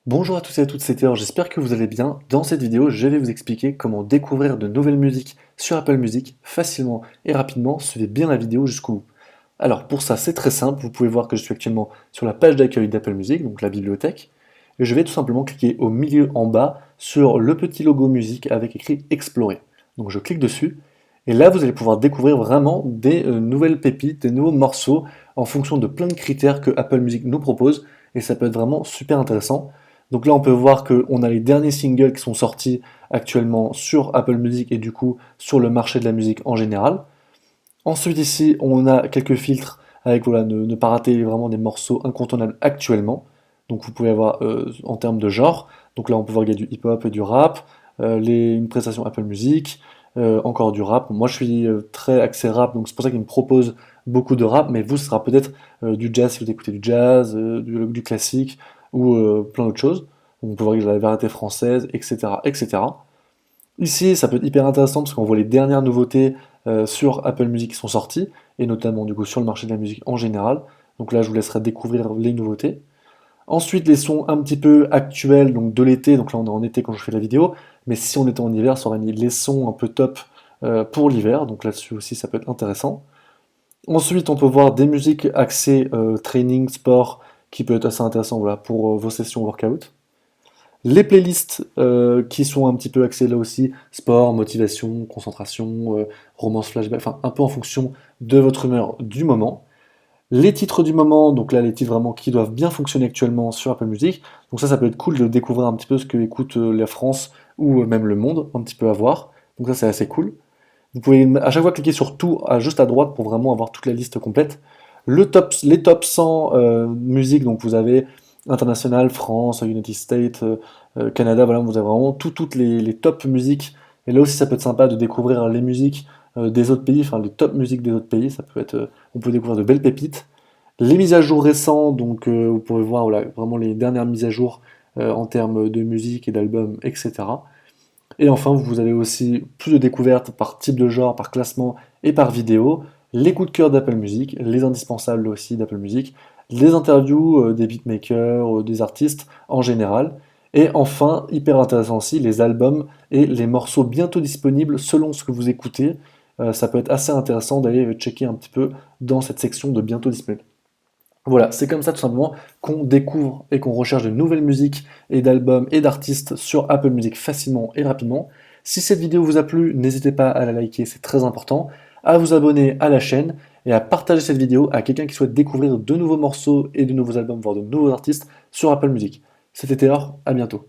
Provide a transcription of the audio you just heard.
Bonjour à tous et à toutes, c'est Théo, j'espère que vous allez bien. Dans cette vidéo, je vais vous expliquer comment découvrir de nouvelles musiques sur Apple Music facilement et rapidement. Suivez bien la vidéo jusqu'au bout. Alors pour ça, c'est très simple, vous pouvez voir que je suis actuellement sur la page d'accueil d'Apple Music, donc la bibliothèque, et je vais tout simplement cliquer au milieu en bas sur le petit logo musique avec écrit Explorer. Donc je clique dessus, et là vous allez pouvoir découvrir vraiment des nouvelles pépites, des nouveaux morceaux en fonction de plein de critères que Apple Music nous propose, et ça peut être vraiment super intéressant. Donc là, on peut voir qu'on a les derniers singles qui sont sortis actuellement sur Apple Music et du coup sur le marché de la musique en général. Ensuite ici, on a quelques filtres avec voilà, ne pas rater vraiment des morceaux incontournables actuellement. Donc vous pouvez avoir en termes de genre. Donc là, on peut voir qu'il y a du hip-hop et du rap, une prestation Apple Music, encore du rap. Moi, je suis très axé rap, donc c'est pour ça qu'il me propose beaucoup de rap, mais vous, ce sera peut-être du jazz si vous écoutez du jazz, du classique ou plein d'autres choses. On peut voir qu'il y a la variété française, etc., etc. Ici, ça peut être hyper intéressant parce qu'on voit les dernières nouveautés sur Apple Music qui sont sorties, et notamment du coup sur le marché de la musique en général. Donc là, je vous laisserai découvrir les nouveautés. Ensuite, les sons un petit peu actuels, donc de l'été, donc là on est en été quand je fais la vidéo, mais si on était en hiver, ça aurait mis les sons un peu top pour l'hiver, donc là-dessus aussi ça peut être intéressant. Ensuite, on peut voir des musiques axées training, sport, qui peut être assez intéressant voilà, pour vos sessions workout. Les playlists qui sont un petit peu axées là aussi, sport, motivation, concentration, romance flashback, enfin un peu en fonction de votre humeur du moment. Les titres du moment, donc là les titres vraiment qui doivent bien fonctionner actuellement sur Apple Music. Donc ça peut être cool de découvrir un petit peu ce que écoute la France ou même le monde, un petit peu à voir. Donc ça c'est assez cool. Vous pouvez à chaque fois cliquer sur tout juste à droite pour vraiment avoir toute la liste complète. Les top 100 musiques, donc vous avez international, France, United States, Canada, voilà, vous avez vraiment toutes les top musiques. Et là aussi, ça peut être sympa de découvrir les musiques des autres pays, enfin les top musiques des autres pays. Ça peut être, on peut découvrir de belles pépites. Les mises à jour récentes, donc vous pouvez voir voilà, vraiment les dernières mises à jour en termes de musique et d'albums, etc. Et enfin, vous avez aussi plus de découvertes par type de genre, par classement et par vidéo, les coups de cœur d'Apple Music, les indispensables aussi d'Apple Music, les interviews des beatmakers, des artistes en général, et enfin, hyper intéressant aussi, les albums et les morceaux bientôt disponibles selon ce que vous écoutez. Ça peut être assez intéressant d'aller checker un petit peu dans cette section de bientôt disponible. Voilà, c'est comme ça tout simplement qu'on découvre et qu'on recherche de nouvelles musiques et d'albums et d'artistes sur Apple Music facilement et rapidement. Si cette vidéo vous a plu, n'hésitez pas à la liker, c'est très important, à vous abonner à la chaîne et à partager cette vidéo à quelqu'un qui souhaite découvrir de nouveaux morceaux et de nouveaux albums, voire de nouveaux artistes sur Apple Music. C'était Théor, à bientôt.